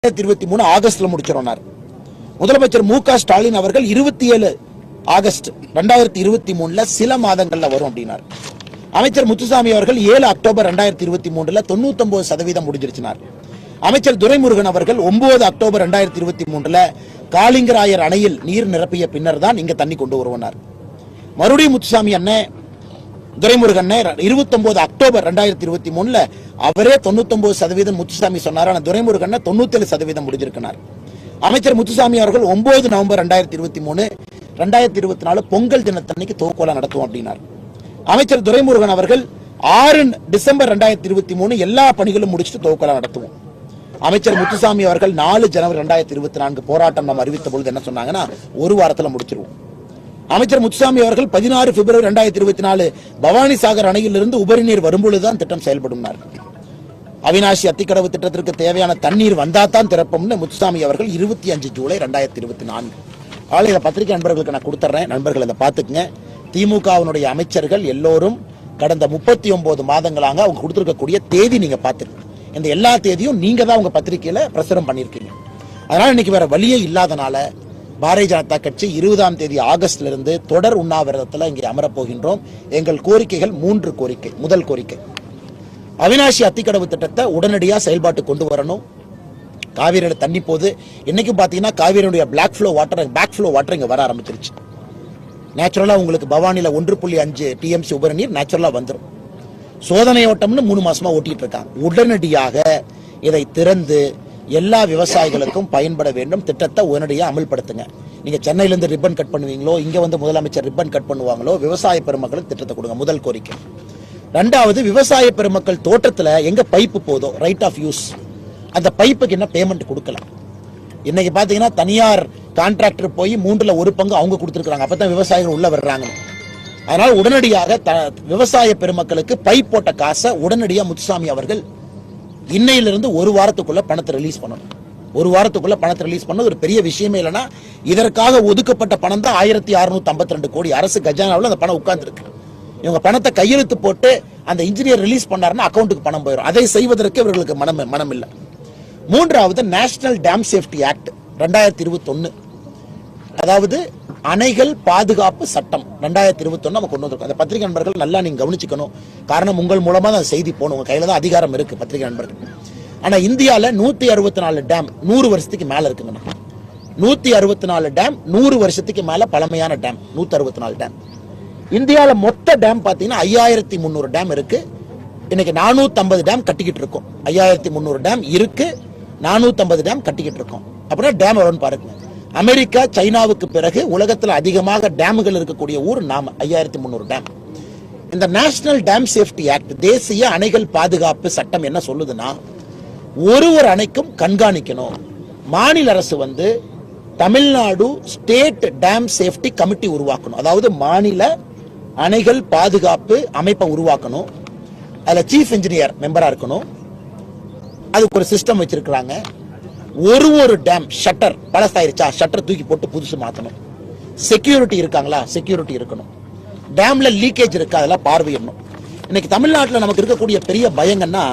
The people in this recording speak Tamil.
2023 ஆகஸ்ட்ல முடிச்சிரோனார். முதலமைச்சர் மு க ஸ்டாலின் அவர்கள் 27 ஆகஸ்ட் 2023 சில மாதங்கள்ல வரும் அப்படின்னார். அமைச்சர் முத்துசாமி அவர்கள் 7 அக்டோபர் 2023 99% முடிஞ்சிருச்சினார். அமைச்சர் துரைமுருகன் அவர்கள் 9 அக்டோபர் 2023 காளிங்கராயர் அணையில் நீர் நிரப்பிய பின்னர் தான் இங்க தண்ணி கொண்டு வருவனார். மறுபடியும் முத்துசாமி அண்ணன் துரைமுருகன் 29 அக்டோபர் 2023 அவரே 99% முத்துசாமி சொன்னார். ஆனா துரைமுருகன் 97% முடிஞ்சிருக்கிறார். அமைச்சர் முத்துசாமி அவர்கள் 9 நவம்பர் 2023 2024 பொங்கல் தினத்தன்னைக்கு துவக்கோலா நடத்துவோம் அப்படின்னார். அமைச்சர் துரைமுருகன் அவர்கள் 6 டிசம்பர் 2023 எல்லா பணிகளும் முடிச்சுட்டு துவக்கோலா நடத்துவோம். அமைச்சர் முத்துசாமி அவர்கள் 4 ஜனவரி 2024 போராட்டம் நம்ம அறிவித்த பொழுது என்ன சொன்னாங்கன்னா ஒரு வாரத்துல முடிச்சிருவோம். அமைச்சர் முத்துசாமி அவர்கள் 16 பிப்ரவரி 2024 பவானி சாகர் அணையிலிருந்து உபரி நீர் வரும்பொழுதுதான் திட்டம் செயல்படும். அவினாசி அத்திக்கடவு திட்டத்திற்கு தேவையான தண்ணீர் வந்தாதான் திறப்போம்னு முத்துசாமி அவர்கள் 25 ஜூலை 2024 காலையில பத்திரிகை நண்பர்களுக்கு நான் கொடுத்துறேன். நண்பர்கள் அதை பார்த்துக்குங்க. திமுகவினுடைய அமைச்சர்கள் எல்லோரும் கடந்த 39 மாதங்களாக அவங்க கொடுத்திருக்கக்கூடிய தேதி நீங்க பார்த்துருக்கீங்க. இந்த எல்லா தேதியும் நீங்க தான் உங்க பத்திரிகையில பிரசுரம் பண்ணிருக்கீங்க. அதனால இன்னைக்கு வேற வழியே இல்லாதனால பாரதிய ஜனதா கட்சி 20ஆம் தேதி ஆகஸ்ட்ல இருந்து தொடர் உண்ணாவிரதத்தில் இங்கே அமரப் போகின்றோம். எங்கள் கோரிக்கைகள் 3 கோரிக்கை. முதல் கோரிக்கை, அவினாசி அத்திக்கடவு திட்டத்தை உடனடியாக செயல்பாட்டு கொண்டு வரணும். காவிரியில தண்ணி போது இன்னைக்கும் பாத்தீங்கன்னா காவிரியுடைய பேக் ஃப்ளோ வாட்டர் இங்க வர ஆரம்பிச்சிருச்சு. நேச்சுரலா உங்களுக்கு பவானில 1.5 டிஎம்சி உபரி நீர் நேச்சுரலா வந்துடும். சோதனை ஓட்டம்னு 3 மாசமா ஓட்டிட்டு இருக்காங்க. உடனடியாக இதை திறந்து எல்லா விவசாயிகளுக்கும் பயன்பட வேண்டும். திட்டத்தை உடனடியாக அமல்படுத்துங்க. நீங்க சென்னையிலிருந்து ரிப்பன் கட் பண்ணுவீங்களோ, இங்க வந்து முதலமைச்சர் ரிப்பன் கட் பண்ணுவாங்களோ, விவசாய பெருமக்களுக்கு திட்டத்தை கொடுங்க. முதல் கோரிக்கை. ரெண்டாவது, விவசாய பெருமக்கள் தோட்டத்துல எங்க பைப்பு போதோ ரைட் ஆஃப் யூஸ், அந்த பைப்புக்கு என்ன பேமெண்ட் கொடுக்கலாம். இன்னைக்கு பாத்தீங்கன்னா தனியார் கான்ட்ராக்டர் போய் 3ல் 1 பங்கு அவங்க கொடுத்துருக்காங்க. அப்பதான் விவசாயிகள் உள்ள வர்றாங்க. அதனால உடனடியாக விவசாய பெருமக்களுக்கு பைப் போட்ட காசை உடனடியாக முத்துசாமி அவர்கள் இன்னையிலிருந்து ஒரு வாரத்துக்குள்ள பணத்தை ரிலீஸ் பண்ணணும். ஒரு வாரத்துக்குள்ள பணத்தை ரிலீஸ் பண்ணது ஒரு பெரிய விஷயமே இல்லைன்னா இதற்காக ஒதுக்கப்பட்ட பணம் தான் 1652 கோடி. அரசு கஜானாவில் அந்த பணம் உட்கார்ந்து இருக்கு. இவங்க பணத்தை கையெழுத்து போட்டு அந்த இன்ஜினியர் ரிலீஸ் பண்ணாருன்னா அக்கௌண்ட்டுக்கு பணம் போயிடும். அதை செய்வதற்கு இவர்களுக்கு மனம் இல்லை. மூன்றாவது, நேஷனல் டேம் சேஃப்டி ஆக்ட் 2021, அதாவது அணைகள் பாதுகாப்பு சட்டம் 2021 நம்ம கொண்டு வந்திருக்கோம். அந்த பத்திரிகை நண்பர்கள் நல்லா நீங்க கவனிச்சுக்கணும். காரணம் உங்கள் மூலமா தான் செய்தி போகணும். உங்க கையில தான் அதிகாரம் இருக்கு பத்திரிகை நண்பர்கள். ஆனா இந்தியால 164 டேம் 100 வருஷத்துக்கு மேல இருக்குங்க. 164 டேம் 100 வருஷத்துக்கு மேல பழமையான டேம் 164 டேம். இந்தியால மொத்த டேம் பாத்தீங்கன்னா 5300 டேம் இருக்கு. இன்னைக்கு 450 டேம் கட்டிக்கிட்டு இருக்கோம். 5300 டேம் இருக்கு, 450 டேம் கட்டிக்கிட்டு இருக்கோம். அப்படின்னா டேம் எவ்வளவுன்னு பாருங்க. அமெரிக்கா சைனாவுக்கு பிறகு உலகத்தில் அதிகமாக டேம்கள் இருக்கக்கூடிய ஊர் நாம. 5300 டேம். இந்த நேஷனல் டேம் சேஃப்டி ஆக்ட், தேசிய அணைகள் பாதுகாப்பு சட்டம் என்ன சொல்லுதுன்னா, ஒரு அணைக்கும் கண்காணிக்கணும். மாநில அரசு வந்து Tamil Nadu state dam safety committee உருவாக்கணும். அதாவது மாநில அணைகள் பாதுகாப்பு அமைப்பை உருவாக்கணும். அதுல சீஃப் இன்ஜினியர் மெம்பரா இருக்கணும். அதுக்கு ஒரு சிஸ்டம் வச்சிருக்காங்க. ஒரு டேம் ஷட்டர் பழசாயிருச்சா, ஷட்டர் தூக்கி போட்டு புதுசு மாத்தணும். செக்யூரிட்டி இருக்காங்களா, செக்யூரிட்டி இருக்கணும். டேம்ல லீக்கேஜ் இருக்கா, அதெல்லாம் பார்வையிடணும். இன்னைக்கு தமிழ்நாட்டில் நமக்கு இருக்கக்கூடிய பெரிய பயங்கன்னா